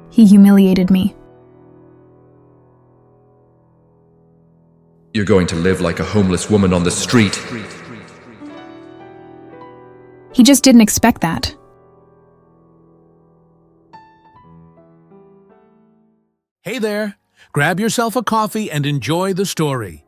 He humiliated me. You're going to live like a homeless woman on the street. He just didn't expect that. Hey there, grab yourself a coffee and enjoy the story.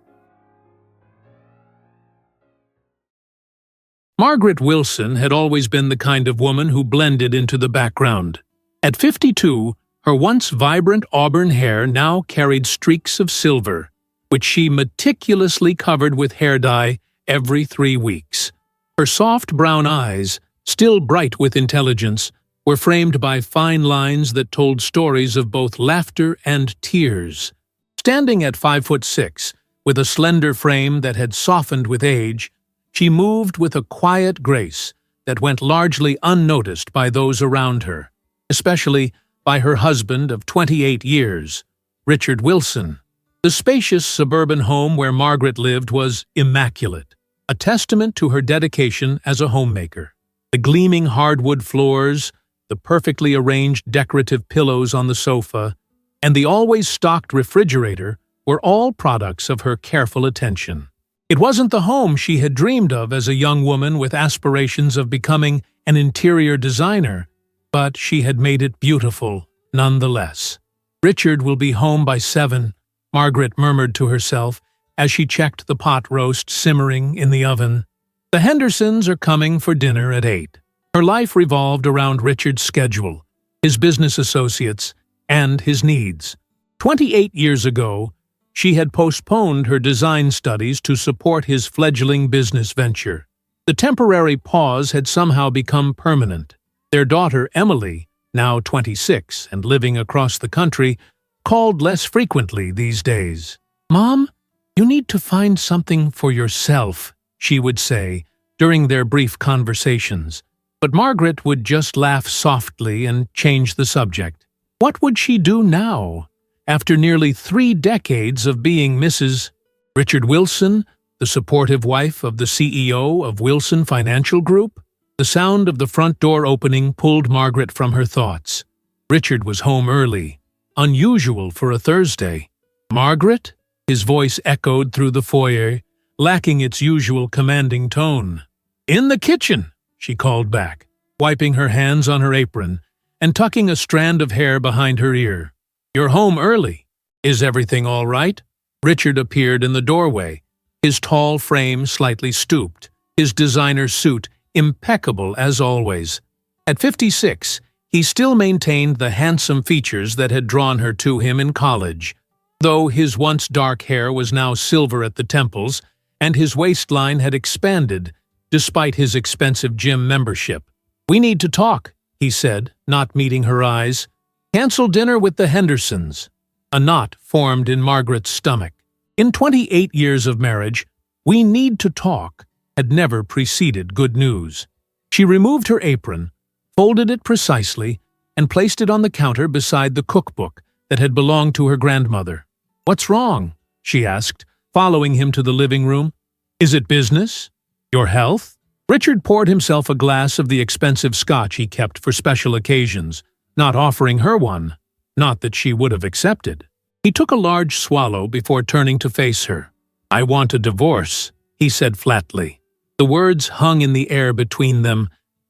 Margaret Wilson had always been the kind of woman who blended into the background. At 52, her once vibrant auburn hair now carried streaks of silver, which she meticulously covered with hair dye every 3 weeks. Her soft brown eyes, still bright with intelligence, were framed by fine lines that told stories of both laughter and tears. Standing at 5'6", with a slender frame that had softened with age, she moved with a quiet grace that went largely unnoticed by those around her, especially by her husband of 28 years, Richard Wilson. The spacious suburban home where Margaret lived was immaculate, a testament to her dedication as a homemaker. The gleaming hardwood floors, the perfectly arranged decorative pillows on the sofa, and the always stocked refrigerator were all products of her careful attention. It wasn't the home she had dreamed of as a young woman with aspirations of becoming an interior designer, but she had made it beautiful nonetheless. "Richard will be home by 7, Margaret murmured to herself as she checked the pot roast simmering in the oven. The Hendersons are coming for dinner at 8. Her life revolved around Richard's schedule, his business associates, and his needs. 28 years ago, she had postponed her design studies to support his fledgling business venture. The temporary pause had somehow become permanent. Their daughter, Emily, now 26 and living across the country, called less frequently these days. "Mom, you need to find something for yourself," she would say during their brief conversations. But Margaret would just laugh softly and change the subject. What would she do now, after nearly 3 decades of being Mrs. Richard Wilson, the supportive wife of the CEO of Wilson Financial Group? The sound of the front door opening pulled Margaret from her thoughts. Richard was home early, unusual for a Thursday. "Margaret?" His voice echoed through the foyer, lacking its usual commanding tone. "In the kitchen," she called back, wiping her hands on her apron and tucking a strand of hair behind her ear. "You're home early. Is everything all right?" Richard appeared in the doorway, his tall frame slightly stooped, his designer suit impeccable as always. At 56, he still maintained the handsome features that had drawn her to him in college, though his once dark hair was now silver at the temples, and his waistline had expanded, despite his expensive gym membership. "We need to talk," he said, not meeting her eyes. "Cancel dinner with the Hendersons." A knot formed in Margaret's stomach. In 28 years of marriage, "we need to talk" had never preceded good news. She removed her apron, folded it precisely, and placed it on the counter beside the cookbook that had belonged to her grandmother. "What's wrong?" she asked, following him to the living room. "Is it business? Your health?" Richard poured himself a glass of the expensive scotch he kept for special occasions, not offering her one, not that she would have accepted. He took a large swallow before turning to face her. "I want a divorce," he said flatly. The words hung in the air between them,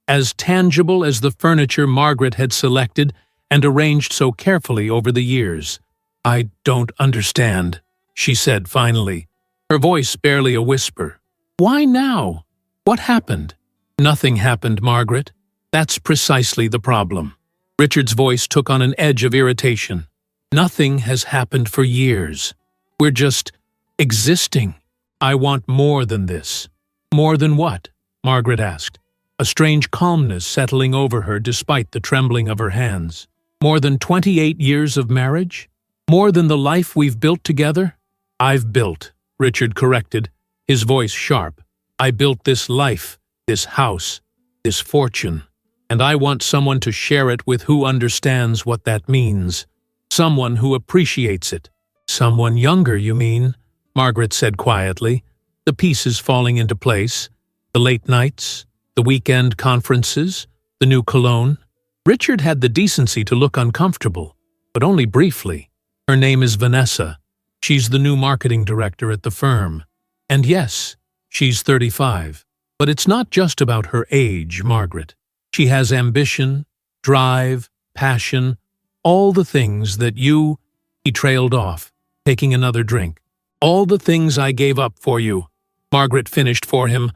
as tangible as the furniture Margaret had selected and arranged so carefully over the years. "I don't understand," she said finally, her voice barely a whisper. "Why now? What happened?" "Nothing happened, Margaret. That's precisely the problem." Richard's voice took on an edge of irritation. "Nothing has happened for years. We're just existing. I want more than this." "More than what?" Margaret asked, a strange calmness settling over her despite the trembling of her hands. "More than 28 years of marriage? More than the life we've built together?" "I've built," Richard corrected, his voice sharp. "I built this life, this house, this fortune, and I want someone to share it with who understands what that means. Someone who appreciates it." "Someone younger, you mean?" Margaret said quietly, the pieces falling into place. The late nights, the weekend conferences, the new cologne. Richard had the decency to look uncomfortable. but only briefly. Her name is Vanessa. She's the new marketing director at the firm. And yes, she's 35. But it's not just about her age, Margaret. She has ambition, drive, passion, all the things that you— He trailed off, taking another drink. All the things I gave up for you, Margaret finished for him,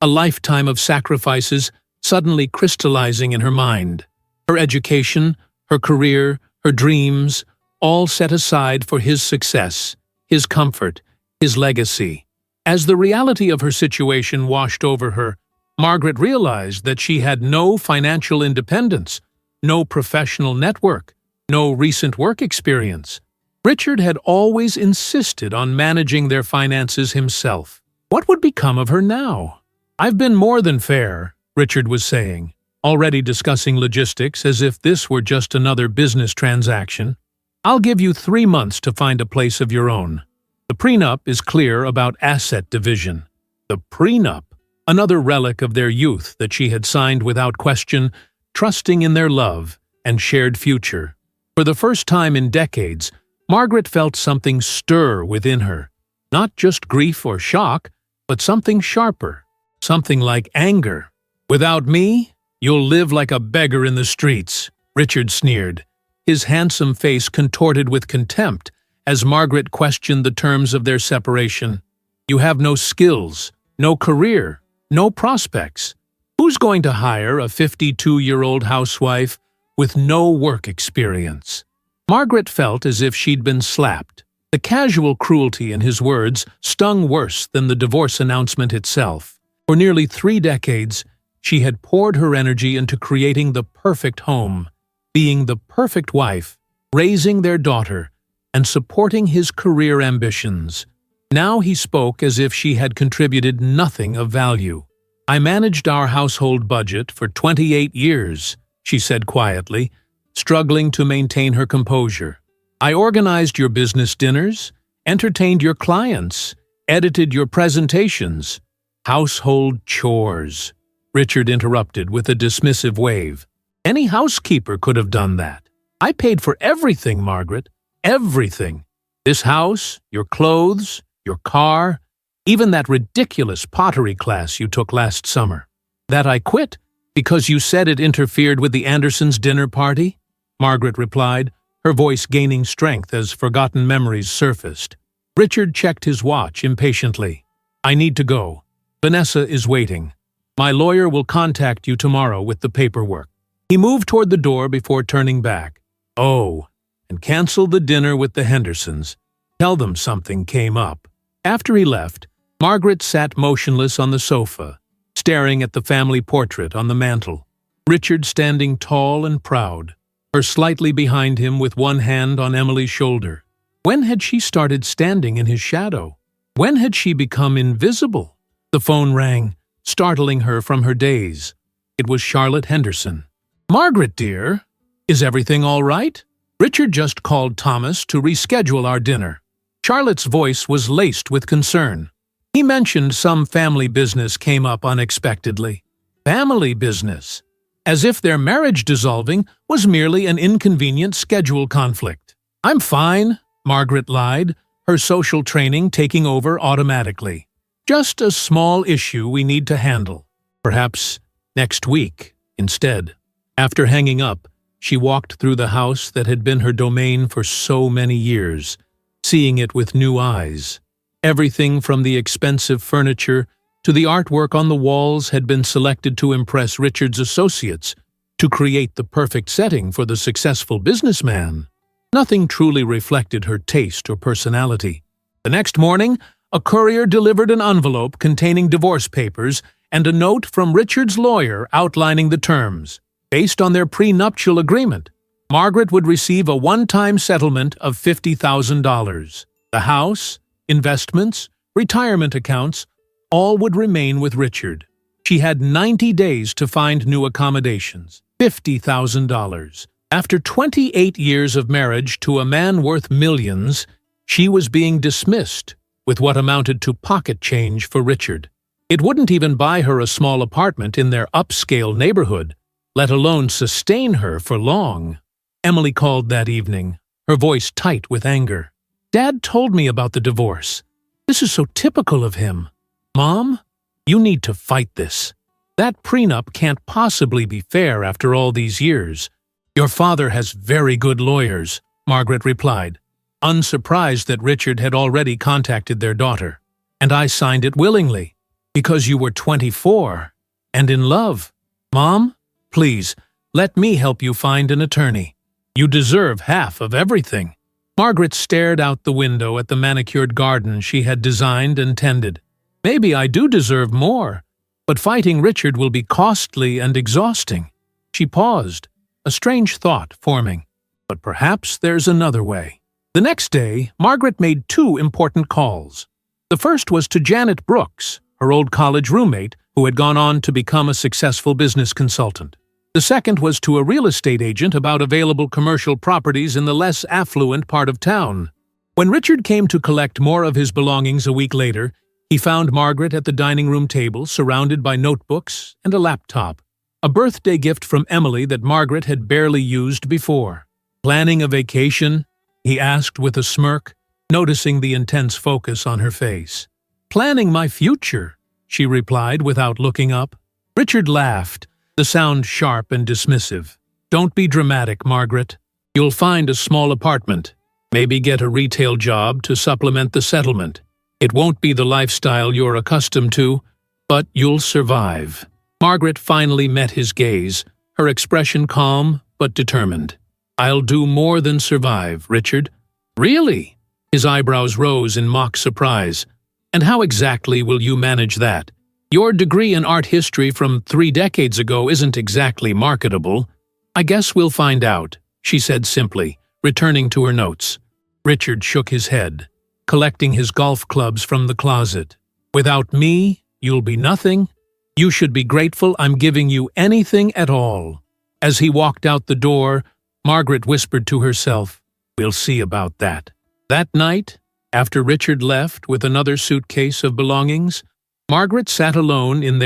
a lifetime of sacrifices suddenly crystallizing in her mind. Her education, her career, her dreams, all set aside for his success, his comfort, his legacy. As the reality of her situation washed over her, Margaret realized that she had no financial independence, no professional network, no recent work experience. Richard had always insisted on managing their finances himself. What would become of her now? I've been more than fair, Richard was saying, already discussing logistics as if this were just another business transaction. I'll give you 3 months to find a place of your own. The prenup is clear about asset division. The prenup, another relic of their youth that she had signed without question, trusting in their love and shared future. For the first time in decades, Margaret felt something stir within her. Not just grief or shock, but something sharper, something like anger. Without me, you'll live like a beggar in the streets, Richard sneered, his handsome face contorted with contempt as Margaret questioned the terms of their separation. You have no skills, no career, no prospects. Who's going to hire a 52-year-old housewife with no work experience? Margaret felt as if she'd been slapped. The casual cruelty in his words stung worse than the divorce announcement itself. For nearly 3 decades, she had poured her energy into creating the perfect home, being the perfect wife, raising their daughter, and supporting his career ambitions. Now he spoke as if she had contributed nothing of value. I managed our household budget for 28 years, she said quietly, struggling to maintain her composure. I organized your business dinners, entertained your clients, edited your presentations. Household chores, Richard interrupted with a dismissive wave. Any housekeeper could have done that. I paid for everything, Margaret. Everything. This house, your clothes, your car, even that ridiculous pottery class you took last summer. That I quit because you said it interfered with the Andersons' dinner party? Margaret replied, her voice gaining strength as forgotten memories surfaced. Richard checked his watch impatiently. I need to go. Vanessa is waiting. My lawyer will contact you tomorrow with the paperwork. He moved toward the door before turning back. Oh, and cancel the dinner with the Hendersons. Tell them something came up. After he left, Margaret sat motionless on the sofa, staring at the family portrait on the mantel. Richard standing tall and proud, her slightly behind him with one hand on Emily's shoulder. When had she started standing in his shadow? When had she become invisible? The phone rang, startling her from her daze. It was Charlotte Henderson. Margaret, dear, is everything all right? Richard just called Thomas to reschedule our dinner. Charlotte's voice was laced with concern. He mentioned some family business came up unexpectedly. Family business? As if their marriage dissolving was merely an inconvenient schedule conflict. I'm fine, Margaret lied, her social training taking over automatically. Just a small issue we need to handle. Perhaps next week instead. After hanging up, she walked through the house that had been her domain for so many years, seeing it with new eyes. Everything from the expensive furniture to the artwork on the walls had been selected to impress Richard's associates, to create the perfect setting for the successful businessman. Nothing truly reflected her taste or personality. The next morning, a courier delivered an envelope containing divorce papers and a note from Richard's lawyer outlining the terms. Based on their prenuptial agreement, Margaret would receive a one-time settlement of $50,000. The house, investments, retirement accounts, all would remain with Richard. She had 90 days to find new accommodations. $50,000. After 28 years of marriage to a man worth millions, she was being dismissed with what amounted to pocket change for Richard. It wouldn't even buy her a small apartment in their upscale neighborhood, let alone sustain her for long. Emily called that evening, her voice tight with anger. "Dad told me about the divorce. This is so typical of him. Mom, you need to fight this. That prenup can't possibly be fair after all these years." "Your father has very good lawyers," Margaret replied, unsurprised that Richard had already contacted their daughter. "And I signed it willingly, because you were 24 and in love. Mom, please, let me help you find an attorney. You deserve half of everything." Margaret stared out the window at the manicured garden she had designed and tended. "Maybe I do deserve more, but fighting Richard will be costly and exhausting." She paused, a strange thought forming. But perhaps there's another way. The next day, Margaret made 2 important calls. The first was to Janet Brooks, her old college roommate, who had gone on to become a successful business consultant. The second was to a real estate agent about available commercial properties in the less affluent part of town. When Richard came to collect more of his belongings a week later, he found Margaret at the dining room table, surrounded by notebooks and a laptop, a birthday gift from Emily that Margaret had barely used before. "Planning a vacation?" he asked with a smirk, noticing the intense focus on her face. "Planning my future," she replied without looking up. Richard laughed, the sound sharp and dismissive. "Don't be dramatic, Margaret. You'll find a small apartment. Maybe get a retail job to supplement the settlement. It won't be the lifestyle you're accustomed to, but you'll survive." Margaret finally met his gaze, her expression calm but determined. "I'll do more than survive, Richard." "Really?" His eyebrows rose in mock surprise. "And how exactly will you manage that? Your degree in art history from 3 decades ago isn't exactly marketable." "I guess we'll find out," she said simply, returning to her notes. Richard shook his head, collecting his golf clubs from the closet. "Without me, you'll be nothing. You should be grateful I'm giving you anything at all." As he walked out the door, Margaret whispered to herself, "We'll see about that." That night, after Richard left with another suitcase of belongings, Margaret sat alone in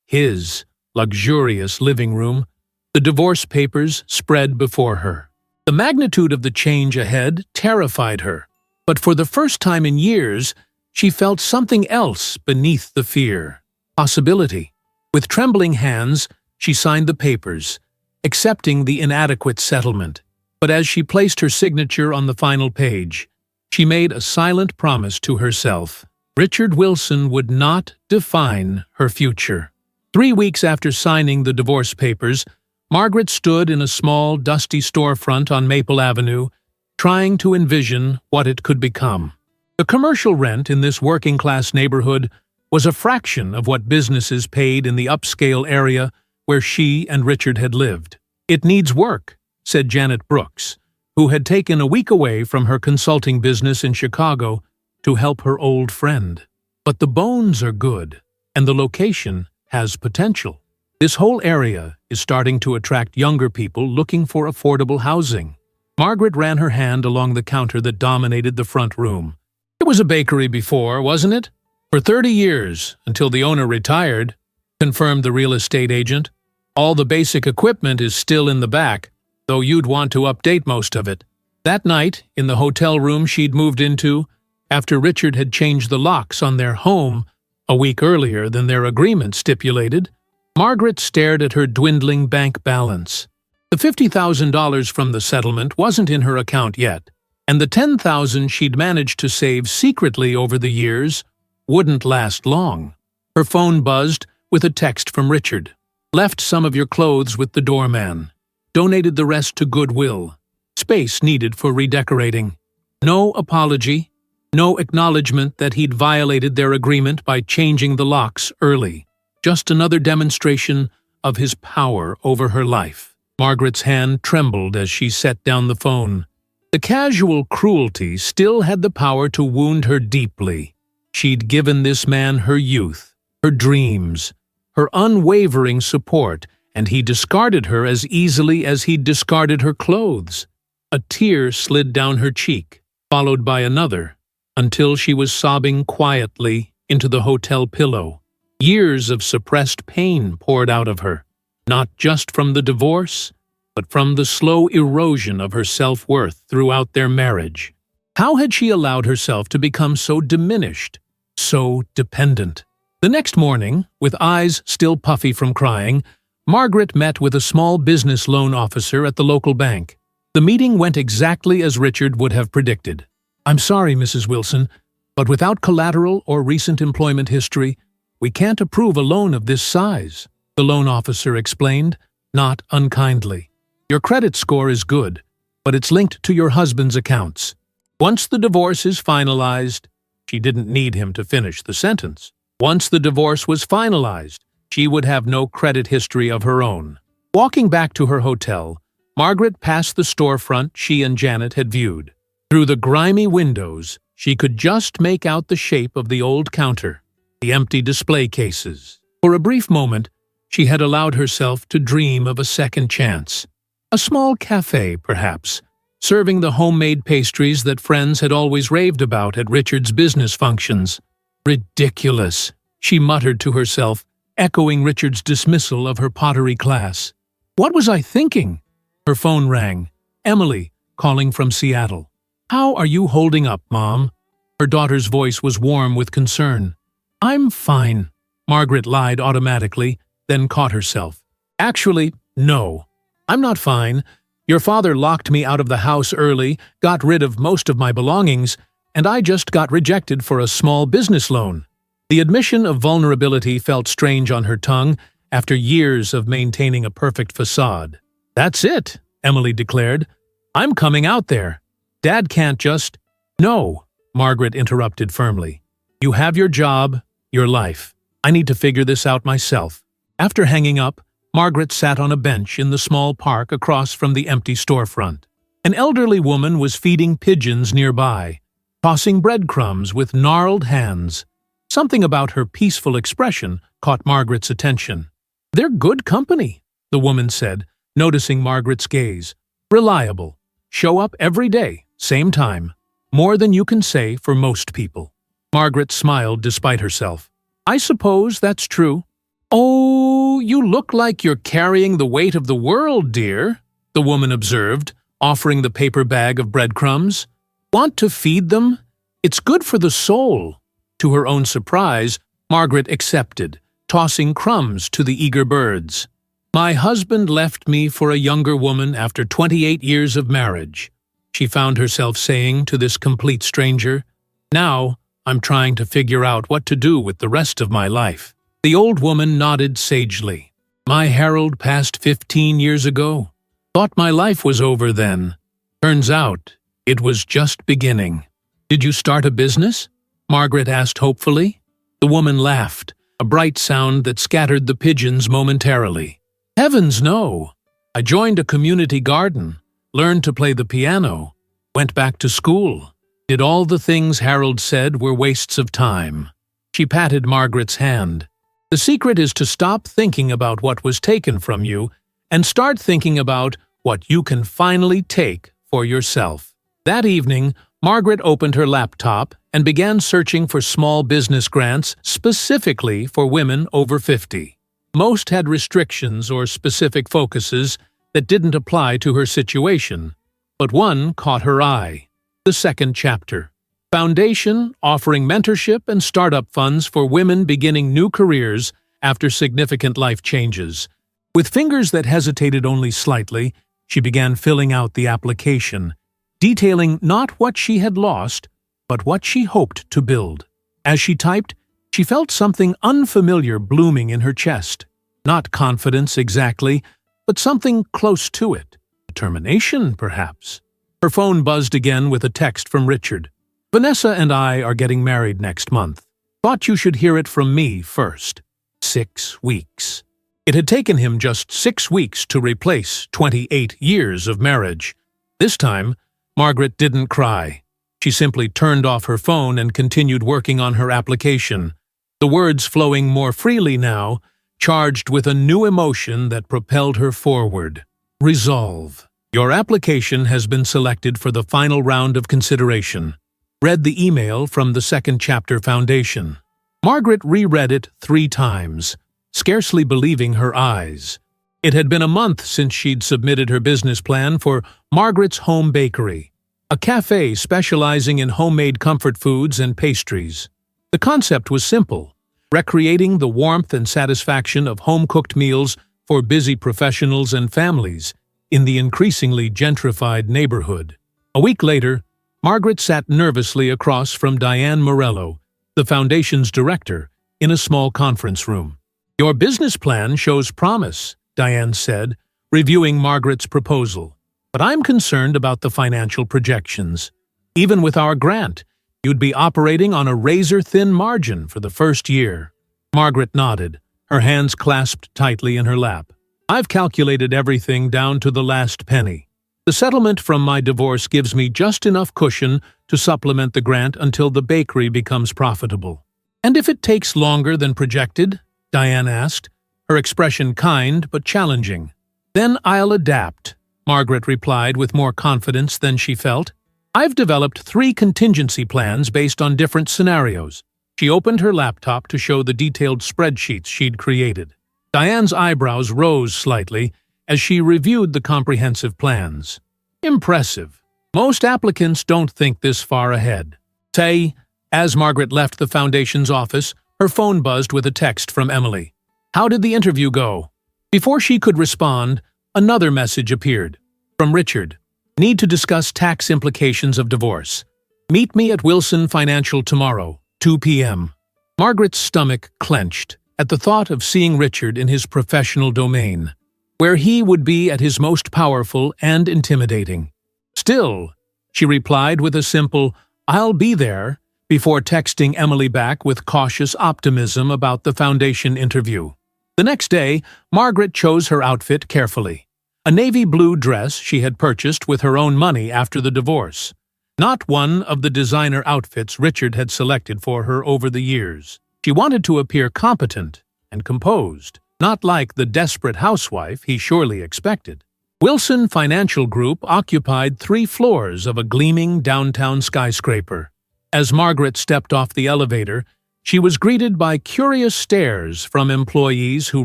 his luxurious living room, the divorce papers spread before her. The magnitude of the change ahead terrified her, but for the first time in years, she felt something else beneath the fear. Possibility. With trembling hands, she signed the papers, accepting the inadequate settlement. But as she placed her signature on the final page, she made a silent promise to herself. Richard Wilson would not define her future. 3 weeks after signing the divorce papers, Margaret stood in a small, dusty storefront on Maple Avenue, trying to envision what it could become. The commercial rent in this working-class neighborhood was a fraction of what businesses paid in the upscale area where she and Richard had lived. "It needs work," said Janet Brooks, who had taken a week away from her consulting business in Chicago to help her old friend. "But the bones are good, and the location has potential. This whole area is starting to attract younger people looking for affordable housing." Margaret ran her hand along the counter that dominated the front room. "It was a bakery before, wasn't it?" "For 30 years, until the owner retired," confirmed the real estate agent. "All the basic equipment is still in the back, though you'd want to update most of it." That night, in the hotel room she'd moved into, after Richard had changed the locks on their home a week earlier than their agreement stipulated, Margaret stared at her dwindling bank balance. The $50,000 from the settlement wasn't in her account yet, and the $10,000 she'd managed to save secretly over the years wouldn't last long. Her phone buzzed with a text from Richard. "Left some of your clothes with the doorman. Donated the rest to Goodwill. Space needed for redecorating." No apology, no acknowledgement that he'd violated their agreement by changing the locks early. Just another demonstration of his power over her life. Margaret's hand trembled as she set down the phone. The casual cruelty still had the power to wound her deeply. She'd given this man her youth, her dreams, her unwavering support, and he discarded her as easily as he'd discarded her clothes. A tear slid down her cheek, followed by another, until she was sobbing quietly into the hotel pillow. Years of suppressed pain poured out of her, not just from the divorce, but from the slow erosion of her self-worth throughout their marriage. How had she allowed herself to become so diminished, so dependent? The next morning, with eyes still puffy from crying, Margaret met with a small business loan officer at the local bank. The meeting went exactly as Richard would have predicted. "I'm sorry, Mrs. Wilson, but without collateral or recent employment history, we can't approve a loan of this size," the loan officer explained, not unkindly. "Your credit score is good, but it's linked to your husband's accounts. Once the divorce is finalized," she didn't need him to finish the sentence. "Once the divorce was finalized, she would have no credit history of her own." Walking back to her hotel, Margaret passed the storefront she and Janet had viewed. Through the grimy windows, she could just make out the shape of the old counter, the empty display cases. For a brief moment, she had allowed herself to dream of a second chance. A small cafe, perhaps, serving the homemade pastries that friends had always raved about at Richard's business functions. Ridiculous, she muttered to herself, echoing Richard's dismissal of her pottery class. What was I thinking? Her phone rang. Emily, calling from Seattle. "How are you holding up, Mom?" Her daughter's voice was warm with concern. "I'm fine," Margaret lied automatically, then caught herself. "Actually, no. I'm not fine. Your father locked me out of the house early, got rid of most of my belongings, and I just got rejected for a small business loan." The admission of vulnerability felt strange on her tongue after years of maintaining a perfect facade. "That's it," Emily declared. "I'm coming out there. Dad can't just—" "No," Margaret interrupted firmly. "You have your job, your life. I need to figure this out myself." After hanging up, Margaret sat on a bench in the small park across from the empty storefront. An elderly woman was feeding pigeons nearby, tossing breadcrumbs with gnarled hands. Something about her peaceful expression caught Margaret's attention. "They're good company," the woman said, noticing Margaret's gaze. "Reliable. Show up every day, same time. More than you can say for most people." Margaret smiled despite herself. "I suppose that's true." "Oh, you look like you're carrying the weight of the world, dear," the woman observed, offering the paper bag of breadcrumbs. "Want to feed them? It's good for the soul." To her own surprise, Margaret accepted, tossing crumbs to the eager birds. "My husband left me for a younger woman after 28 years of marriage," she found herself saying to this complete stranger. "Now, I'm trying to figure out what to do with the rest of my life." The old woman nodded sagely. "My Harold passed 15 years ago. Thought my life was over then. Turns out, it was just beginning." "Did you start a business?" Margaret asked hopefully. The woman laughed, a bright sound that scattered the pigeons momentarily. "Heavens, no. I joined a community garden, learned to play the piano, went back to school, did all the things Harold said were wastes of time." She patted Margaret's hand. "The secret is to stop thinking about what was taken from you and start thinking about what you can finally take for yourself." That evening, Margaret opened her laptop and began searching for small business grants specifically for women over 50. Most had restrictions or specific focuses that didn't apply to her situation, but one caught her eye. The second chapter. Foundation offering mentorship and startup funds for women beginning new careers after significant life changes. With fingers that hesitated only slightly, she began filling out the application, detailing not what she had lost, but what she hoped to build. As she typed, she felt something unfamiliar blooming in her chest. Not confidence exactly, but something close to it. Determination, perhaps. Her phone buzzed again with a text from Richard. "Vanessa and I are getting married next month. Thought you should hear it from me first." 6 weeks. It had taken him just 6 weeks to replace 28 years of marriage. This time, Margaret didn't cry. She simply turned off her phone and continued working on her application, the words flowing more freely now, charged with a new emotion that propelled her forward. Resolve. "Your application has been selected for the final round of consideration," read the email from the second chapter foundation. Margaret reread it 3 times, scarcely believing her eyes. It had been a month since she'd submitted her business plan for Margaret's Home Bakery, a cafe specializing in homemade comfort foods and pastries. The concept was simple: recreating the warmth and satisfaction of home-cooked meals for busy professionals and families in the increasingly gentrified neighborhood. A week later, Margaret sat nervously across from Diane Morello, the foundation's director, in a small conference room. "Your business plan shows promise," Diane said, reviewing Margaret's proposal. "But I'm concerned about the financial projections. Even with our grant, you'd be operating on a razor-thin margin for the first year." Margaret nodded, her hands clasped tightly in her lap. "I've calculated everything down to the last penny. The settlement from my divorce gives me just enough cushion to supplement the grant until the bakery becomes profitable." "And if it takes longer than projected?" Diane asked, her expression kind but challenging. "Then I'll adapt," Margaret replied with more confidence than she felt. "I've developed 3 contingency plans based on different scenarios." She opened her laptop to show the detailed spreadsheets she'd created. Diane's eyebrows rose slightly as she reviewed the comprehensive plans. "Impressive. Most applicants don't think this far ahead." Say, as Margaret left the foundation's office, her phone buzzed with a text from Emily. "How did the interview go?" Before she could respond, another message appeared. From Richard. "Need to discuss tax implications of divorce. Meet me at Wilson Financial tomorrow, 2 p.m. Margaret's stomach clenched at the thought of seeing Richard in his professional domain, where he would be at his most powerful and intimidating. "Still," she replied with a simple, "I'll be there," before texting Emily back with cautious optimism about the foundation interview. The next day, Margaret chose her outfit carefully. A navy blue dress she had purchased with her own money after the divorce. Not one of the designer outfits Richard had selected for her over the years. She wanted to appear competent and composed, not like the desperate housewife he surely expected. Wilson Financial Group occupied 3 floors of a gleaming downtown skyscraper. As Margaret stepped off the elevator, she was greeted by curious stares from employees who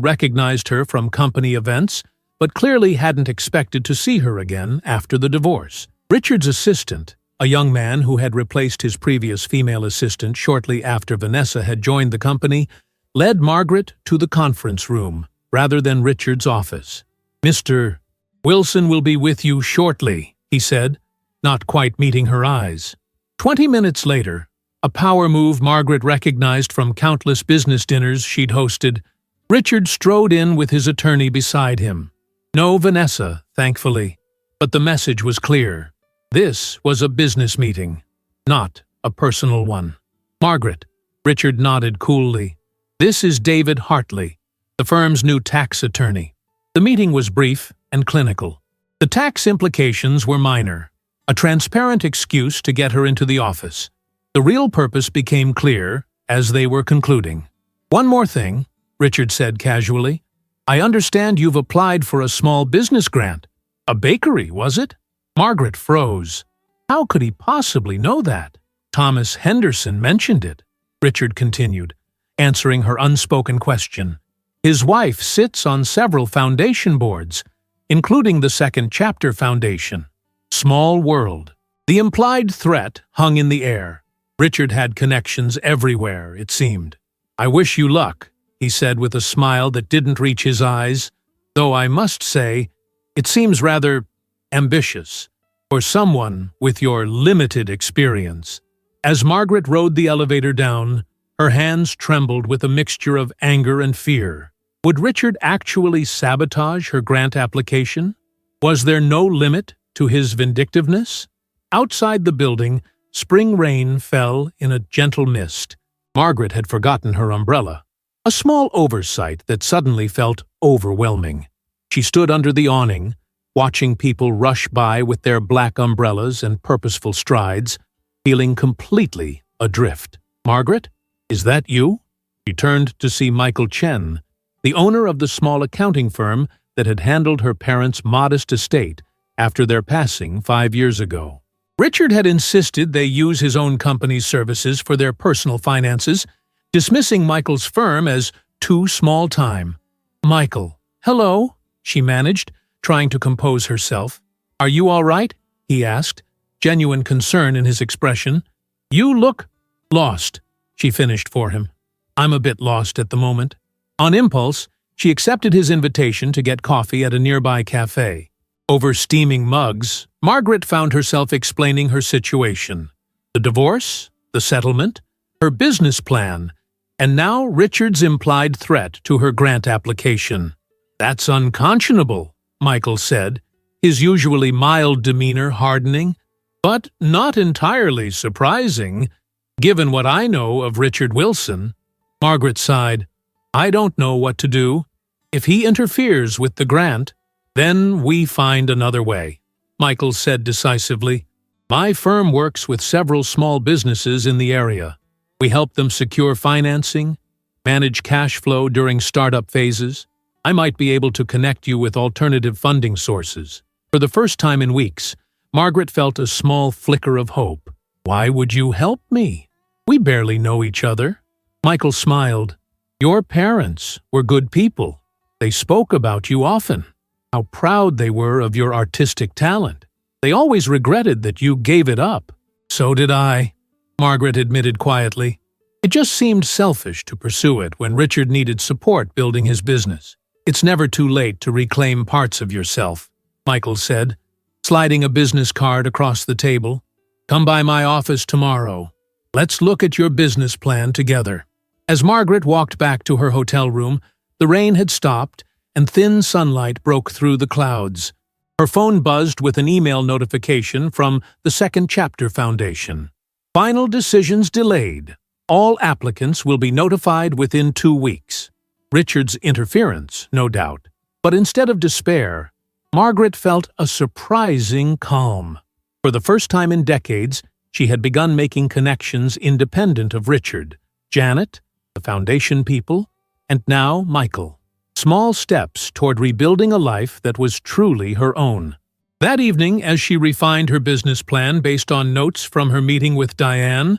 recognized her from company events, but clearly hadn't expected to see her again after the divorce. Richard's assistant, a young man who had replaced his previous female assistant shortly after Vanessa had joined the company, led Margaret to the conference room rather than Richard's office. "Mr. Wilson will be with you shortly," he said, not quite meeting her eyes. 20 minutes later, a power move Margaret recognized from countless business dinners she'd hosted, Richard strode in with his attorney beside him. No Vanessa, thankfully, but the message was clear. This was a business meeting, not a personal one. "Margaret," Richard nodded coolly. "This is David Hartley, the firm's new tax attorney." The meeting was brief and clinical. The tax implications were minor, a transparent excuse to get her into the office. The real purpose became clear as they were concluding. "One more thing," Richard said casually. "I understand you've applied for a small business grant. A bakery, was it?" Margaret froze. How could he possibly know that? "Thomas Henderson mentioned it," Richard continued, answering her unspoken question. "His wife sits on several foundation boards, including the Second Chapter Foundation." Small world. The implied threat hung in the air. Richard had connections everywhere, it seemed. "I wish you luck," he said with a smile that didn't reach his eyes, "though I must say, it seems rather ambitious for someone with your limited experience." As Margaret rode the elevator down, her hands trembled with a mixture of anger and fear. Would Richard actually sabotage her grant application? Was there no limit to his vindictiveness? Outside the building, spring rain fell in a gentle mist. Margaret had forgotten her umbrella, a small oversight that suddenly felt overwhelming. She stood under the awning, watching people rush by with their black umbrellas and purposeful strides, feeling completely adrift. "Margaret, is that you?" She turned to see Michael Chen, the owner of the small accounting firm that had handled her parents' modest estate after their passing 5 years ago. Richard had insisted they use his own company's services for their personal finances, dismissing Michael's firm as too small time. "Michael, hello," she managed, trying to compose herself. "Are you all right?" he asked, genuine concern in his expression. "You look lost," she finished for him. "I'm a bit lost at the moment." On impulse, she accepted his invitation to get coffee at a nearby cafe. Over steaming mugs, Margaret found herself explaining her situation. The divorce, the settlement, her business plan, and now Richard's implied threat to her grant application. "That's unconscionable," Michael said, his usually mild demeanor hardening, "but not entirely surprising, given what I know of Richard Wilson." Margaret sighed. "I don't know what to do. If he interferes with the grant, then we find another way," Michael said decisively. "My firm works with several small businesses in the area. We help them secure financing, manage cash flow during startup phases. I might be able to connect you with alternative funding sources." For the first time in weeks, Margaret felt a small flicker of hope. "Why would you help me? We barely know each other." Michael smiled. "Your parents were good people. They spoke about you often, how proud they were of your artistic talent. They always regretted that you gave it up." "So did I," Margaret admitted quietly. "It just seemed selfish to pursue it when Richard needed support building his business." "It's never too late to reclaim parts of yourself," Michael said, sliding a business card across the table. "Come by my office tomorrow. Let's look at your business plan together." As Margaret walked back to her hotel room, the rain had stopped and thin sunlight broke through the clouds. Her phone buzzed with an email notification from the Second Chapter Foundation. "Final decisions delayed. All applicants will be notified within 2 weeks." Richard's interference, no doubt. But instead of despair, Margaret felt a surprising calm. For the first time in decades, she had begun making connections independent of Richard, Janet, the foundation people, and now Michael. Small steps toward rebuilding a life that was truly her own. That evening, as she refined her business plan based on notes from her meeting with Diane,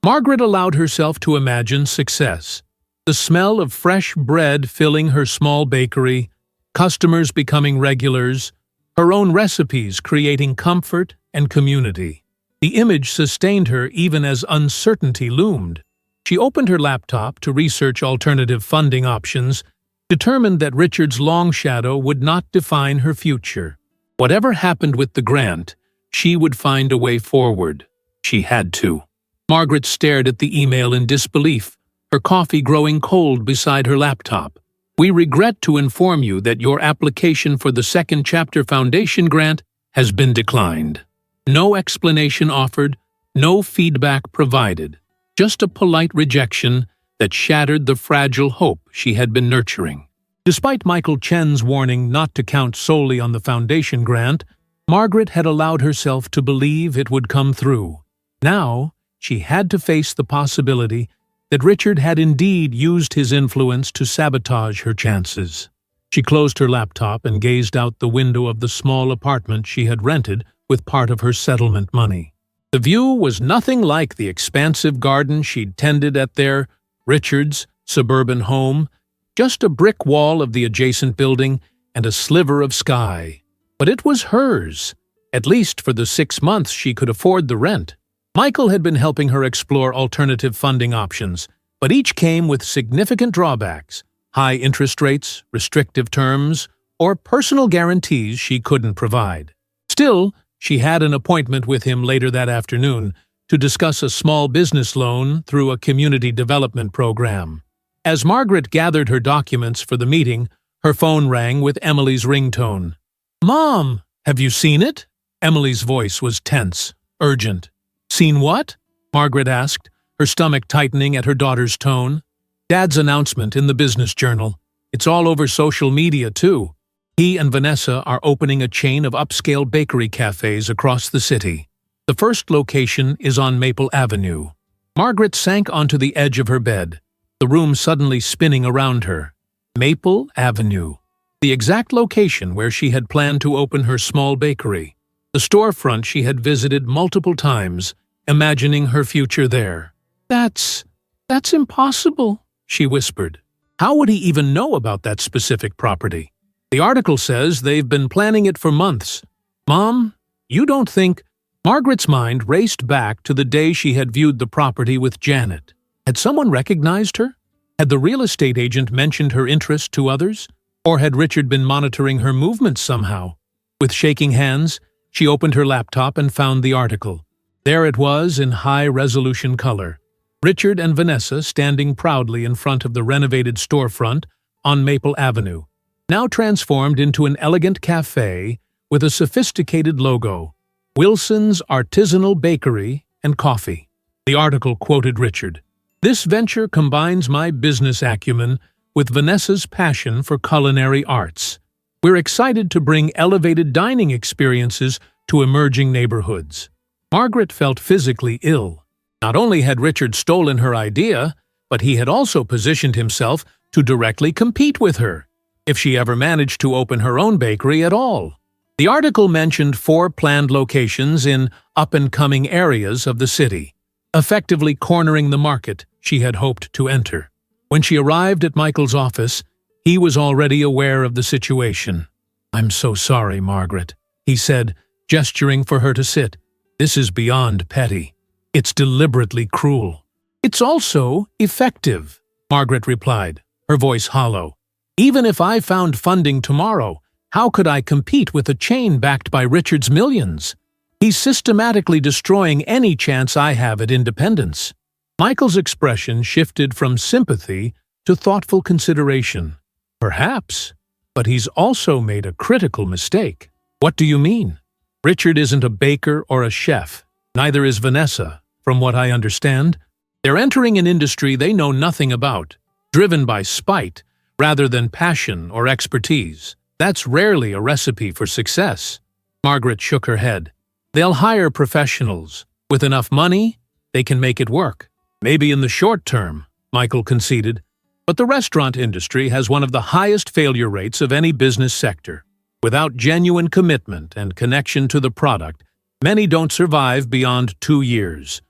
Margaret allowed herself to imagine success. The smell of fresh bread filling her small bakery, customers becoming regulars, her own recipes creating comfort and community. The image sustained her even as uncertainty loomed. She opened her laptop to research alternative funding options, determined that Richard's long shadow would not define her future. Whatever happened with the grant, she would find a way forward. She had to. Margaret stared at the email in disbelief, her coffee growing cold beside her laptop. "We regret to inform you that your application for the Second Chapter Foundation grant has been declined." No explanation offered, no feedback provided. Just a polite rejection that shattered the fragile hope she had been nurturing. Despite Michael Chen's warning not to count solely on the foundation grant, Margaret had allowed herself to believe it would come through. Now, she had to face the possibility that Richard had indeed used his influence to sabotage her chances. She closed her laptop and gazed out the window of the small apartment she had rented with part of her settlement money. The view was nothing like the expansive garden she'd tended at their, Richard's, suburban home, just a brick wall of the adjacent building and a sliver of sky. But it was hers, at least for the 6 months she could afford the rent. Michael had been helping her explore alternative funding options, but each came with significant drawbacks: high interest rates, restrictive terms, or personal guarantees she couldn't provide. Still, she had an appointment with him later that afternoon to discuss a small business loan through a community development program. As Margaret gathered her documents for the meeting, her phone rang with Emily's ringtone. "Mom, have you seen it?" Emily's voice was tense, urgent. "Seen what?" Margaret asked, her stomach tightening at her daughter's tone. "Dad's announcement in the business journal. It's all over social media, too. He and Vanessa are opening a chain of upscale bakery cafes across the city. The first location is on Maple Avenue." Margaret sank onto the edge of her bed, the room suddenly spinning around her. Maple Avenue. The exact location where she had planned to open her small bakery. The storefront she had visited multiple times, imagining her future there. That's impossible," she whispered. How would he even know about that specific property? The article says they've been planning it for months. Mom, you don't think— Margaret's mind raced back to the day she had viewed the property with Janet. Had someone recognized her? Had the real estate agent mentioned her interest to others? Or had Richard been monitoring her movements somehow? With shaking hands, she opened her laptop and found the article. There it was in high-resolution color. Richard and Vanessa standing proudly in front of the renovated storefront on Maple Avenue, now transformed into an elegant cafe with a sophisticated logo, Wilson's Artisanal Bakery and Coffee. The article quoted Richard. "This venture combines my business acumen with Vanessa's passion for culinary arts. We're excited to bring elevated dining experiences to emerging neighborhoods." Margaret felt physically ill. Not only had Richard stolen her idea, but he had also positioned himself to directly compete with her, if she ever managed to open her own bakery at all. The article mentioned 4 planned locations in up-and-coming areas of the city, effectively cornering the market she had hoped to enter. When she arrived at Michael's office, he was already aware of the situation. "I'm so sorry, Margaret," he said, gesturing for her to sit. "This is beyond petty. It's deliberately cruel." "It's also effective," Margaret replied, her voice hollow. "Even if I found funding tomorrow, how could I compete with a chain backed by Richard's millions? He's systematically destroying any chance I have at independence." Michael's expression shifted from sympathy to thoughtful consideration. "Perhaps, but he's also made a critical mistake." "What do you mean?" "Richard isn't a baker or a chef. Neither is Vanessa, from what I understand. They're entering an industry they know nothing about, driven by spite rather than passion or expertise. That's rarely a recipe for success." Margaret shook her head. "They'll hire professionals. With enough money, they can make it work." "Maybe in the short term," Michael conceded, "but the restaurant industry has one of the highest failure rates of any business sector. Without genuine commitment and connection to the product, many don't survive beyond 2 years.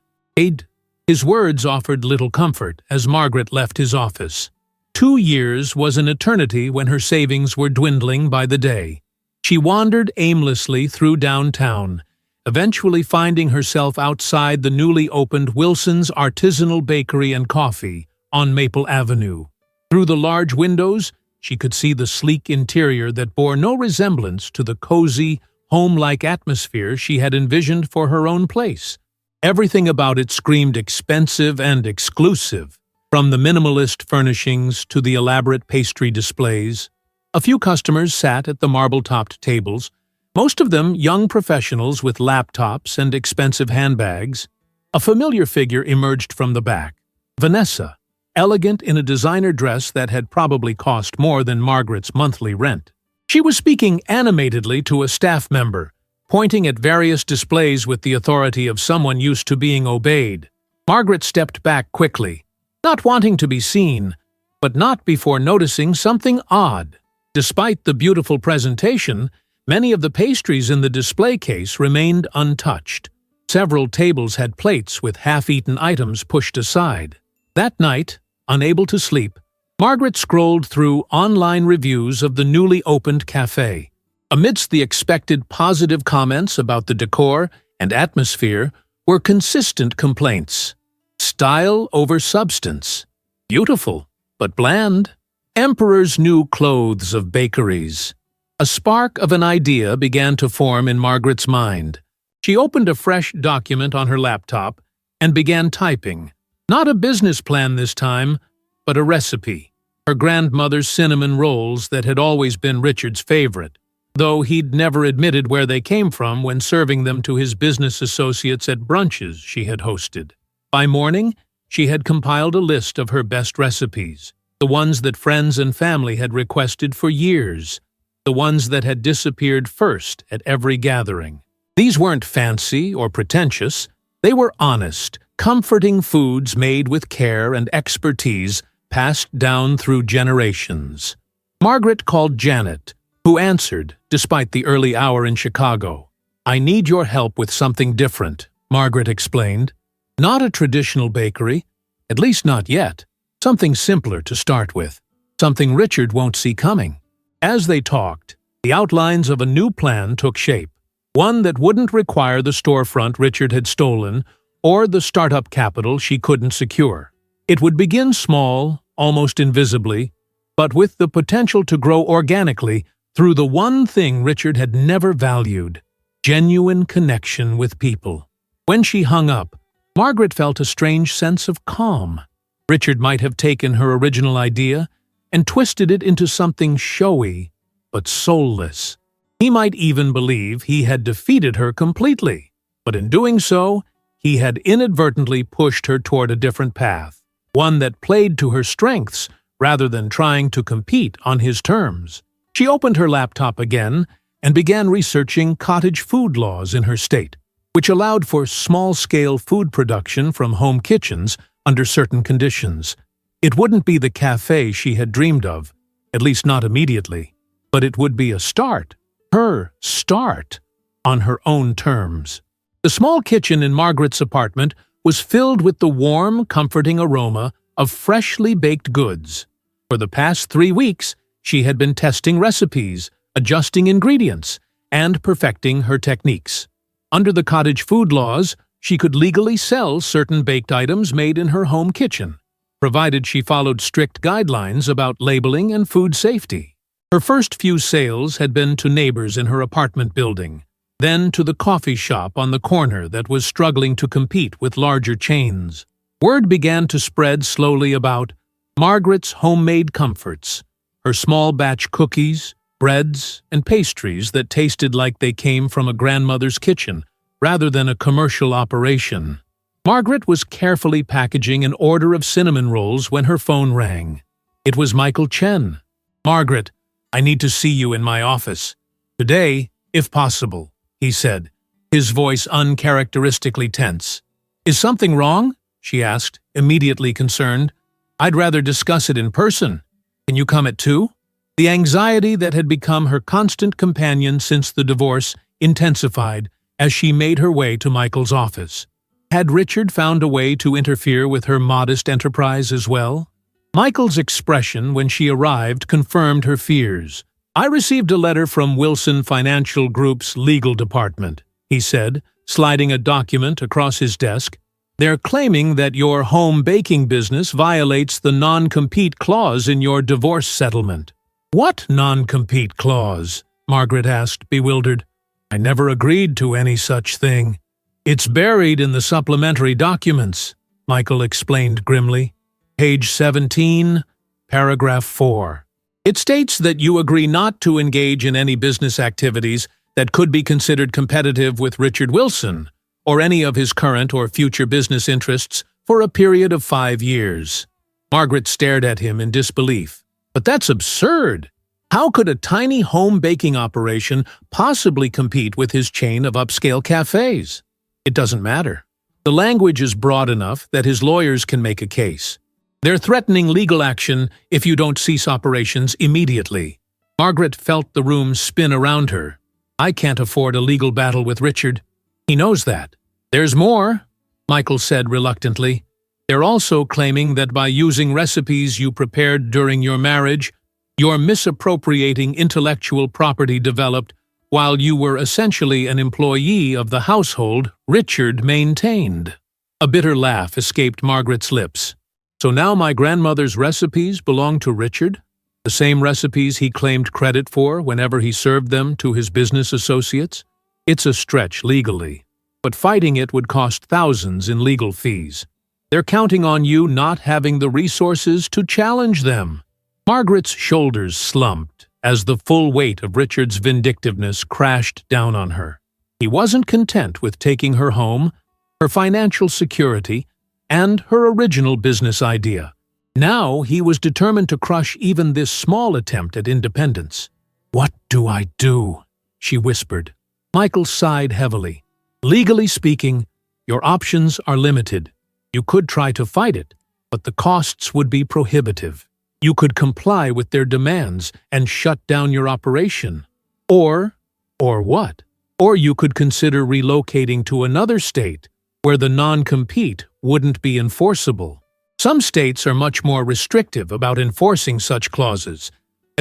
His words offered little comfort as Margaret left his office. 2 years was an eternity when her savings were dwindling by the day. She wandered aimlessly through downtown, eventually finding herself outside the newly opened Wilson's Artisanal Bakery and Coffee on Maple Avenue. Through the large windows, she could see the sleek interior that bore no resemblance to the cozy, home-like atmosphere she had envisioned for her own place. Everything about it screamed expensive and exclusive, from the minimalist furnishings to the elaborate pastry displays. A few customers sat at the marble-topped tables, most of them young professionals with laptops and expensive handbags. A familiar figure emerged from the back. Vanessa, elegant in a designer dress that had probably cost more than Margaret's monthly rent. She was speaking animatedly to a staff member, pointing at various displays with the authority of someone used to being obeyed. Margaret stepped back quickly, not wanting to be seen, but not before noticing something odd. Despite the beautiful presentation, many of the pastries in the display case remained untouched. Several tables had plates with half-eaten items pushed aside. That night, unable to sleep, Margaret scrolled through online reviews of the newly opened cafe. Amidst the expected positive comments about the decor and atmosphere were consistent complaints. Style over substance. Beautiful, but bland. Emperor's new clothes of bakeries. A spark of an idea began to form in Margaret's mind. She opened a fresh document on her laptop and began typing. Not a business plan this time, but a recipe. Her grandmother's cinnamon rolls that had always been Richard's favorite, though he'd never admitted where they came from when serving them to his business associates at brunches she had hosted. By morning, she had compiled a list of her best recipes, the ones that friends and family had requested for years, the ones that had disappeared first at every gathering. These weren't fancy or pretentious. They were honest, comforting foods made with care and expertise passed down through generations. Margaret called Janet, who answered, despite the early hour in Chicago. "I need your help with something different," Margaret explained. "Not a traditional bakery, at least not yet. Something simpler to start with. Something Richard won't see coming." As they talked, the outlines of a new plan took shape, one that wouldn't require the storefront Richard had stolen or the startup capital she couldn't secure. It would begin small, almost invisibly, but with the potential to grow organically through the one thing Richard had never valued: genuine connection with people. When she hung up, Margaret felt a strange sense of calm. Richard might have taken her original idea and twisted it into something showy but soulless. He might even believe he had defeated her completely, but in doing so, he had inadvertently pushed her toward a different path, one that played to her strengths rather than trying to compete on his terms. She opened her laptop again and began researching cottage food laws in her state, which allowed for small-scale food production from home kitchens under certain conditions. It wouldn't be the cafe she had dreamed of, at least not immediately, but it would be a start, her start, on her own terms. The small kitchen in Margaret's apartment was filled with the warm, comforting aroma of freshly baked goods. For the past 3 weeks, she had been testing recipes, adjusting ingredients, and perfecting her techniques. Under the cottage food laws, she could legally sell certain baked items made in her home kitchen, provided she followed strict guidelines about labeling and food safety. Her first few sales had been to neighbors in her apartment building, then to the coffee shop on the corner that was struggling to compete with larger chains. Word began to spread slowly about Margaret's homemade comforts, her small batch cookies, breads, and pastries that tasted like they came from a grandmother's kitchen rather than a commercial operation. Margaret was carefully packaging an order of cinnamon rolls when her phone rang. It was Michael Chen. "Margaret, I need to see you in my office. Today, if possible," he said, his voice uncharacteristically tense. "Is something wrong?" she asked, immediately concerned. "I'd rather discuss it in person. Can you come at 2? The anxiety that had become her constant companion since the divorce intensified as she made her way to Michael's office. Had Richard found a way to interfere with her modest enterprise as well? Michael's expression when she arrived confirmed her fears. "I received a letter from Wilson Financial Group's legal department," he said, sliding a document across his desk. "They're claiming that your home baking business violates the non-compete clause in your divorce settlement." "What non-compete clause?" Margaret asked, bewildered. "I never agreed to any such thing." "It's buried in the supplementary documents," Michael explained grimly. "Page 17, paragraph 4. It states that you agree not to engage in any business activities that could be considered competitive with Richard Wilson or any of his current or future business interests for a period of 5 years. Margaret stared at him in disbelief. "But that's absurd! How could a tiny home baking operation possibly compete with his chain of upscale cafes?" "It doesn't matter. The language is broad enough that his lawyers can make a case. They're threatening legal action if you don't cease operations immediately." Margaret felt the room spin around her. "I can't afford a legal battle with Richard. He knows that." "There's more," Michael said reluctantly. "They're also claiming that by using recipes you prepared during your marriage, you're misappropriating intellectual property developed while you were essentially an employee of the household Richard maintained." A bitter laugh escaped Margaret's lips. "So now my grandmother's recipes belong to Richard? The same recipes he claimed credit for whenever he served them to his business associates? It's a stretch legally, but fighting it would cost thousands in legal fees. They're counting on you not having the resources to challenge them." Margaret's shoulders slumped as the full weight of Richard's vindictiveness crashed down on her. He wasn't content with taking her home, her financial security, and her original business idea. Now he was determined to crush even this small attempt at independence. "What do I do?" she whispered. Michael sighed heavily. "Legally speaking, your options are limited. You could try to fight it, but the costs would be prohibitive. You could comply with their demands and shut down your operation. Or what? Or you could consider relocating to another state where the non-compete wouldn't be enforceable. Some states are much more restrictive about enforcing such clauses,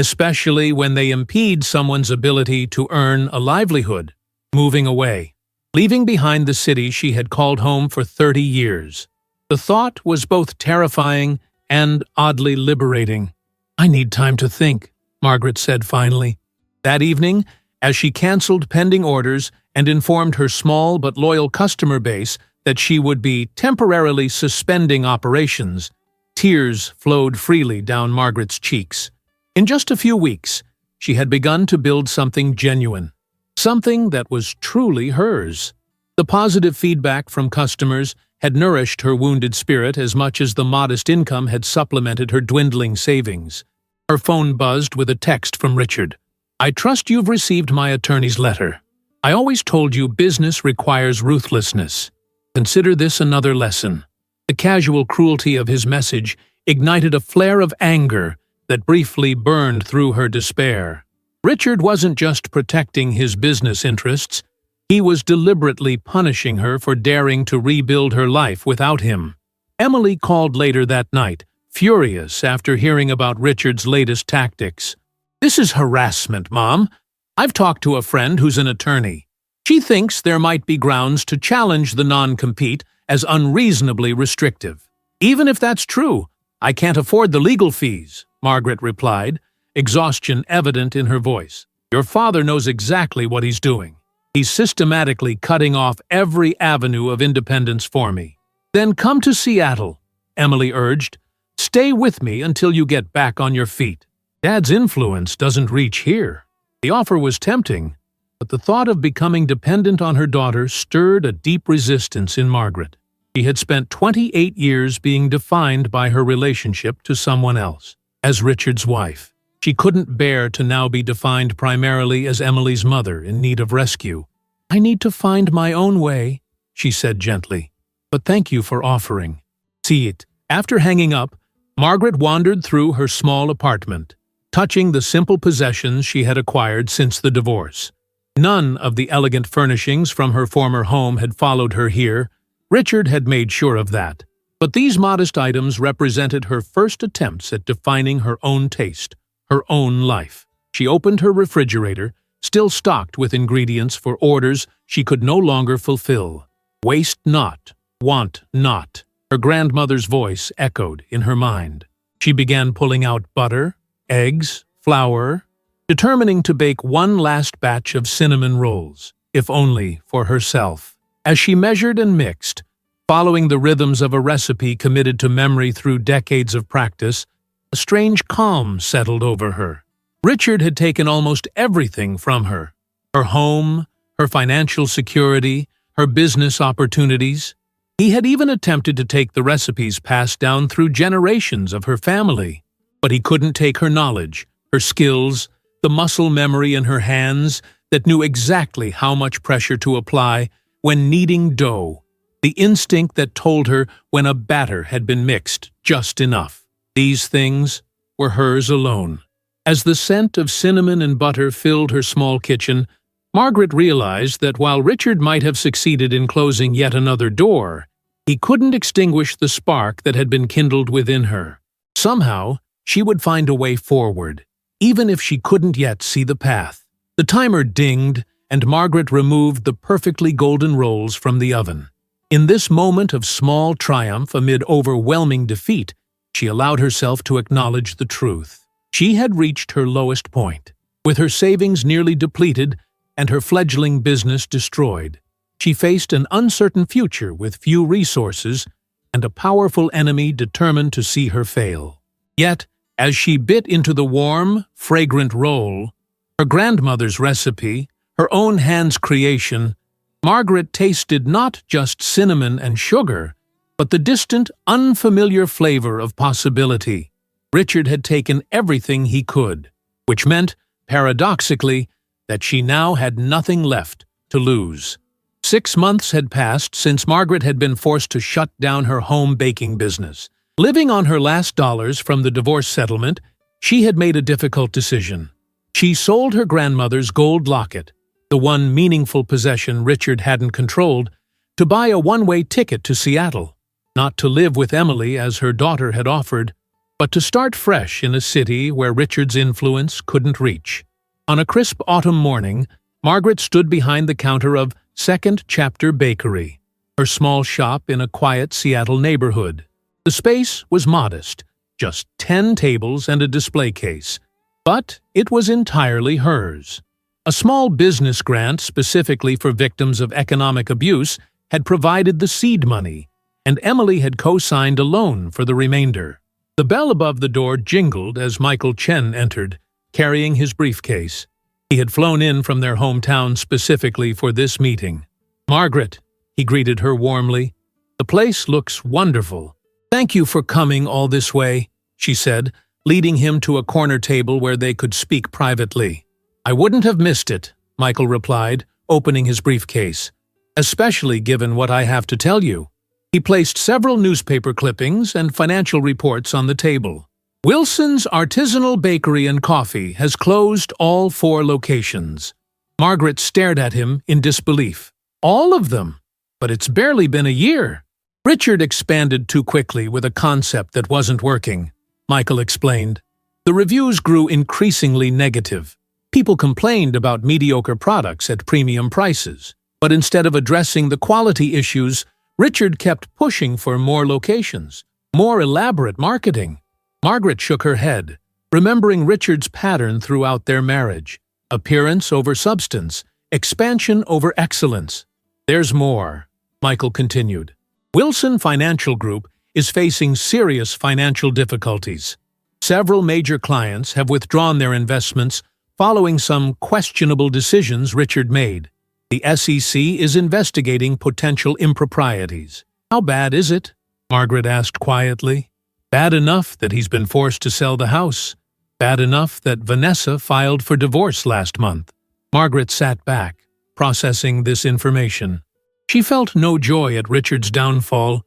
especially when they impede someone's ability to earn a livelihood. Moving away, leaving behind the city she had called home for 30 years. The thought was both terrifying and oddly liberating. "I need time to think," Margaret said finally. That evening, as she canceled pending orders and informed her small but loyal customer base that she would be temporarily suspending operations, tears flowed freely down Margaret's cheeks. In just a few weeks, she had begun to build something genuine, something that was truly hers. The positive feedback from customers had nourished her wounded spirit as much as the modest income had supplemented her dwindling savings. Her phone buzzed with a text from Richard. "I trust you've received my attorney's letter. I always told you business requires ruthlessness. Consider this another lesson." The casual cruelty of his message ignited a flare of anger that briefly burned through her despair. Richard wasn't just protecting his business interests, he was deliberately punishing her for daring to rebuild her life without him. Emily called later that night, furious after hearing about Richard's latest tactics. "This is harassment, Mom. I've talked to a friend who's an attorney. She thinks there might be grounds to challenge the non-compete as unreasonably restrictive. Even if that's true, I can't afford the legal fees," Margaret replied, exhaustion evident in her voice. "Your father knows exactly what he's doing. He's systematically cutting off every avenue of independence for me." "Then come to Seattle," Emily urged. "Stay with me until you get back on your feet. Dad's influence doesn't reach here." The offer was tempting, but the thought of becoming dependent on her daughter stirred a deep resistance in Margaret. She had spent 28 years being defined by her relationship to someone else, as Richard's wife. She couldn't bear to now be defined primarily as Emily's mother in need of rescue. "I need to find my own way," she said gently. "But thank you for offering." See it. After hanging up, Margaret wandered through her small apartment, touching the simple possessions she had acquired since the divorce. None of the elegant furnishings from her former home had followed her here. Richard had made sure of that. But these modest items represented her first attempts at defining her own taste, her own life. She opened her refrigerator, still stocked with ingredients for orders she could no longer fulfill. "Waste not, want not," her grandmother's voice echoed in her mind. She began pulling out butter, eggs, flour, determining to bake one last batch of cinnamon rolls, if only for herself. As she measured and mixed, following the rhythms of a recipe committed to memory through decades of practice, a strange calm settled over her. Richard had taken almost everything from her: her home, her financial security, her business opportunities. He had even attempted to take the recipes passed down through generations of her family. But he couldn't take her knowledge, her skills, the muscle memory in her hands that knew exactly how much pressure to apply when kneading dough, the instinct that told her when a batter had been mixed just enough. These things were hers alone. As the scent of cinnamon and butter filled her small kitchen, Margaret realized that while Richard might have succeeded in closing yet another door, he couldn't extinguish the spark that had been kindled within her. Somehow, she would find a way forward, even if she couldn't yet see the path. The timer dinged, and Margaret removed the perfectly golden rolls from the oven. In this moment of small triumph amid overwhelming defeat, she allowed herself to acknowledge the truth. She had reached her lowest point. With her savings nearly depleted and her fledgling business destroyed, she faced an uncertain future with few resources and a powerful enemy determined to see her fail. Yet, as she bit into the warm, fragrant roll, her grandmother's recipe, her own hand's creation, Margaret tasted not just cinnamon and sugar, but the distant, unfamiliar flavor of possibility. Richard had taken everything he could, which meant, paradoxically, that she now had nothing left to lose. 6 months had passed since Margaret had been forced to shut down her home baking business. Living on her last dollars from the divorce settlement, she had made a difficult decision. She sold her grandmother's gold locket, the one meaningful possession Richard hadn't controlled, to buy a one-way ticket to Seattle, not to live with Emily as her daughter had offered, but to start fresh in a city where Richard's influence couldn't reach. On a crisp autumn morning, Margaret stood behind the counter of Second Chapter Bakery, her small shop in a quiet Seattle neighborhood. The space was modest, just 10 tables and a display case, but it was entirely hers. A small business grant specifically for victims of economic abuse had provided the seed money, and Emily had co-signed a loan for the remainder. The bell above the door jingled as Michael Chen entered, carrying his briefcase. He had flown in from their hometown specifically for this meeting. "Margaret," he greeted her warmly, "the place looks wonderful. Thank you for coming all this way," she said, leading him to a corner table where they could speak privately. "I wouldn't have missed it," Michael replied, opening his briefcase, "especially given what I have to tell you." He placed several newspaper clippings and financial reports on the table. "Wilson's Artisanal Bakery and Coffee has closed all 4 locations." Margaret stared at him in disbelief. "All of them? But it's barely been a year." Richard expanded too quickly with a concept that wasn't working, Michael explained. The reviews grew increasingly negative. People complained about mediocre products at premium prices. But instead of addressing the quality issues, Richard kept pushing for more locations, more elaborate marketing. Margaret shook her head, remembering Richard's pattern throughout their marriage: appearance over substance, expansion over excellence. "There's more," Michael continued. "Wilson Financial Group is facing serious financial difficulties. Several major clients have withdrawn their investments following some questionable decisions Richard made. The SEC is investigating potential improprieties." "How bad is it?" Margaret asked quietly. "Bad enough that he's been forced to sell the house. Bad enough that Vanessa filed for divorce last month." Margaret sat back, processing this information. She felt no joy at Richard's downfall,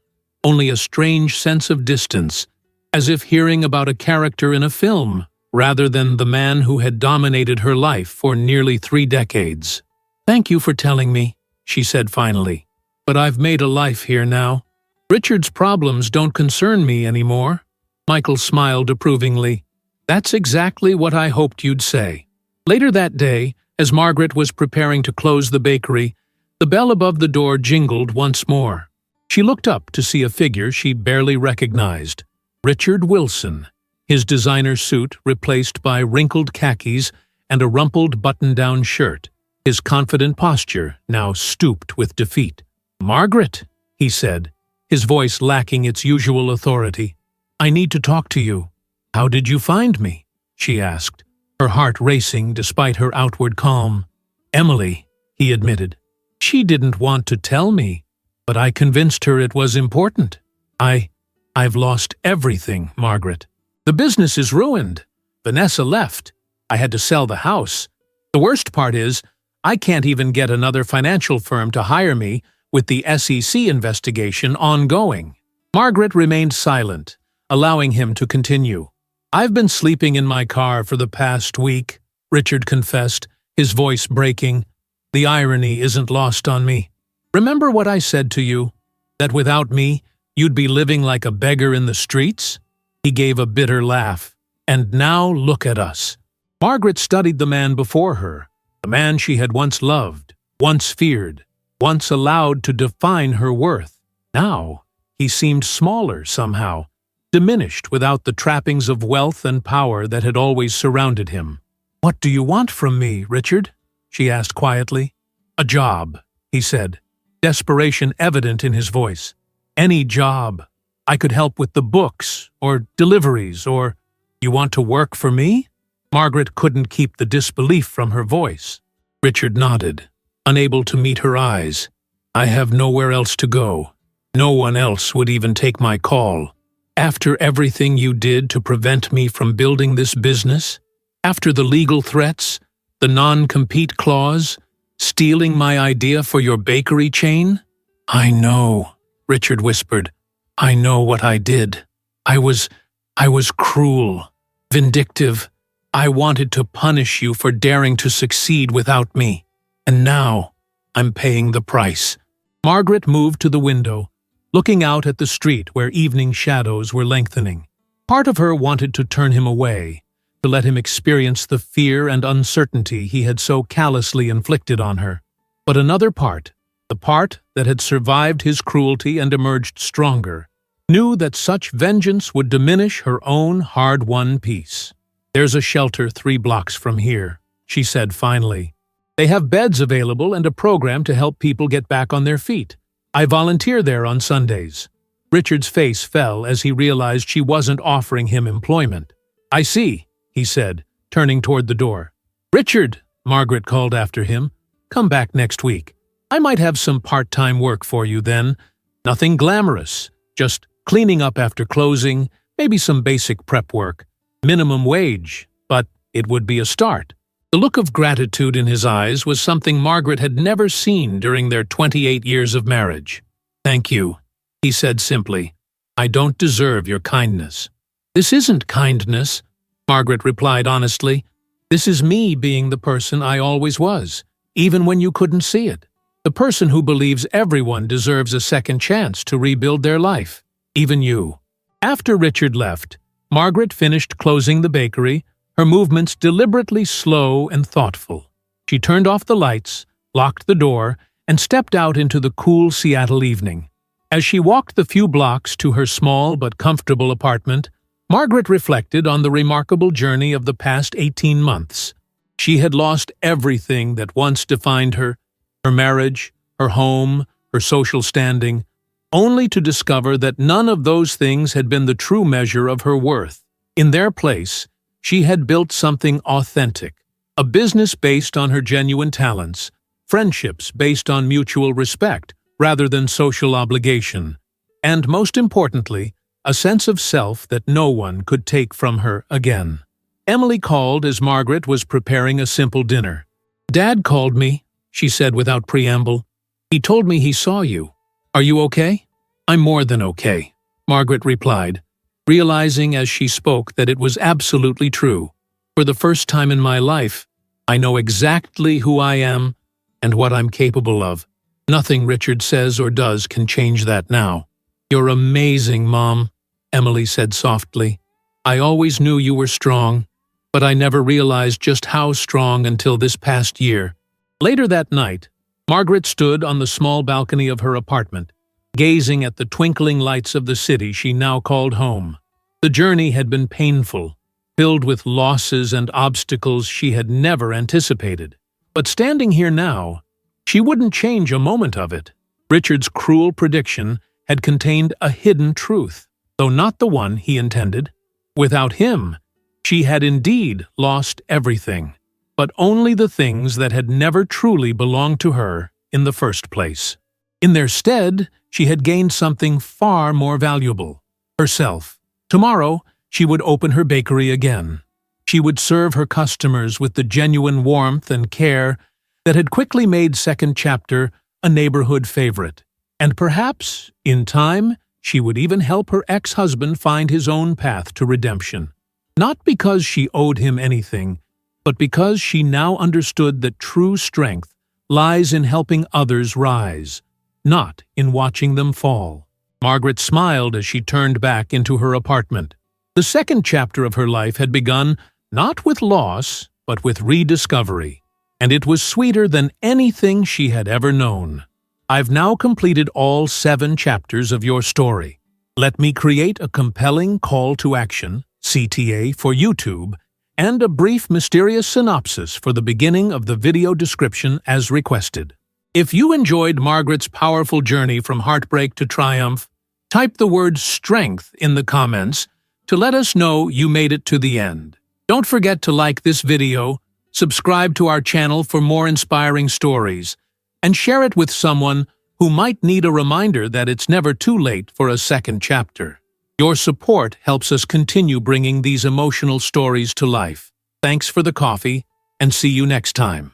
only a strange sense of distance, as if hearing about a character in a film, rather than the man who had dominated her life for nearly 3 decades. "Thank you for telling me," she said finally. "But I've made a life here now. Richard's problems don't concern me anymore." Michael smiled approvingly. "That's exactly what I hoped you'd say." Later that day, as Margaret was preparing to close the bakery, the bell above the door jingled once more. She looked up to see a figure she barely recognized: Richard Wilson, his designer suit replaced by wrinkled khakis and a rumpled button-down shirt, his confident posture now stooped with defeat. "Margaret," he said, his voice lacking its usual authority, "I need to talk to you." "How did you find me?" she asked, her heart racing despite her outward calm. "Emily," he admitted. "She didn't want to tell me, but I convinced her it was important. I've lost everything, Margaret. The business is ruined. Vanessa left. I had to sell the house. The worst part is, I can't even get another financial firm to hire me with the SEC investigation ongoing." Margaret remained silent, allowing him to continue. "I've been sleeping in my car for the past week," Richard confessed, his voice breaking. "The irony isn't lost on me. Remember what I said to you? That without me, you'd be living like a beggar in the streets?" He gave a bitter laugh. "And now look at us." Margaret studied the man before her, the man she had once loved, once feared, once allowed to define her worth. Now, he seemed smaller somehow, diminished without the trappings of wealth and power that had always surrounded him. "What do you want from me, Richard?" she asked quietly. "A job," he said, desperation evident in his voice. "Any job. I could help with the books, or deliveries, or—" "You want to work for me?" Margaret couldn't keep the disbelief from her voice. Richard nodded, unable to meet her eyes. "I have nowhere else to go. No one else would even take my call. After everything you did to prevent me from building this business, after the legal threats, the non-compete clause, stealing my idea for your bakery chain?" "I know," Richard whispered. "I know what I did. I was cruel, vindictive. I wanted to punish you for daring to succeed without me. And now, I'm paying the price." Margaret moved to the window, looking out at the street where evening shadows were lengthening. Part of her wanted to turn him away, to let him experience the fear and uncertainty he had so callously inflicted on her. But another part, the part that had survived his cruelty and emerged stronger, knew that such vengeance would diminish her own hard-won peace. "There's a shelter 3 blocks from here," she said finally. "They have beds available and a program to help people get back on their feet. I volunteer there on Sundays." Richard's face fell as he realized she wasn't offering him employment. "I see," he said, turning toward the door. "Richard," Margaret called after him, "come back next week. I might have some part-time work for you then. Nothing glamorous, just cleaning up after closing, maybe some basic prep work. Minimum wage, but it would be a start." The look of gratitude in his eyes was something Margaret had never seen during their 28 years of marriage. "Thank you," he said simply. "I don't deserve your kindness." "This isn't kindness," Margaret replied honestly. "This is me being the person I always was, even when you couldn't see it. The person who believes everyone deserves a second chance to rebuild their life, even you." After Richard left, Margaret finished closing the bakery, her movements deliberately slow and thoughtful. She turned off the lights, locked the door, and stepped out into the cool Seattle evening. As she walked the few blocks to her small but comfortable apartment, Margaret reflected on the remarkable journey of the past 18 months. She had lost everything that once defined her marriage, her home, her social standing, only to discover that none of those things had been the true measure of her worth. In their place, she had built something authentic, a business based on her genuine talents, friendships based on mutual respect rather than social obligation, and most importantly, a sense of self that no one could take from her again. Emily called as Margaret was preparing a simple dinner. "Dad called me," she said without preamble. "He told me he saw you. Are you okay?" "I'm more than okay," Margaret replied, realizing as she spoke that it was absolutely true. "For the first time in my life, I know exactly who I am and what I'm capable of. Nothing Richard says or does can change that now." "You're amazing, Mom," Emily said softly. "I always knew you were strong, but I never realized just how strong until this past year." Later that night, Margaret stood on the small balcony of her apartment, gazing at the twinkling lights of the city she now called home. The journey had been painful, filled with losses and obstacles she had never anticipated. But standing here now, she wouldn't change a moment of it. Richard's cruel prediction had contained a hidden truth, though not the one he intended. Without him, she had indeed lost everything, but only the things that had never truly belonged to her in the first place. In their stead, she had gained something far more valuable: herself. Tomorrow, she would open her bakery again. She would serve her customers with the genuine warmth and care that had quickly made Second Chapter a neighborhood favorite. And perhaps, in time, she would even help her ex-husband find his own path to redemption. Not because she owed him anything, but because she now understood that true strength lies in helping others rise, not in watching them fall. Margaret smiled as she turned back into her apartment. The second chapter of her life had begun not with loss, but with rediscovery, and it was sweeter than anything she had ever known. I've now completed all 7 chapters of your story. Let me create a compelling call to action, CTA, for YouTube, and a brief mysterious synopsis for the beginning of the video description as requested. If you enjoyed Margaret's powerful journey from heartbreak to triumph, type the word strength in the comments to let us know you made it to the end. Don't forget to like this video, subscribe to our channel for more inspiring stories, and share it with someone who might need a reminder that it's never too late for a second chapter. Your support helps us continue bringing these emotional stories to life. Thanks for the coffee, and see you next time.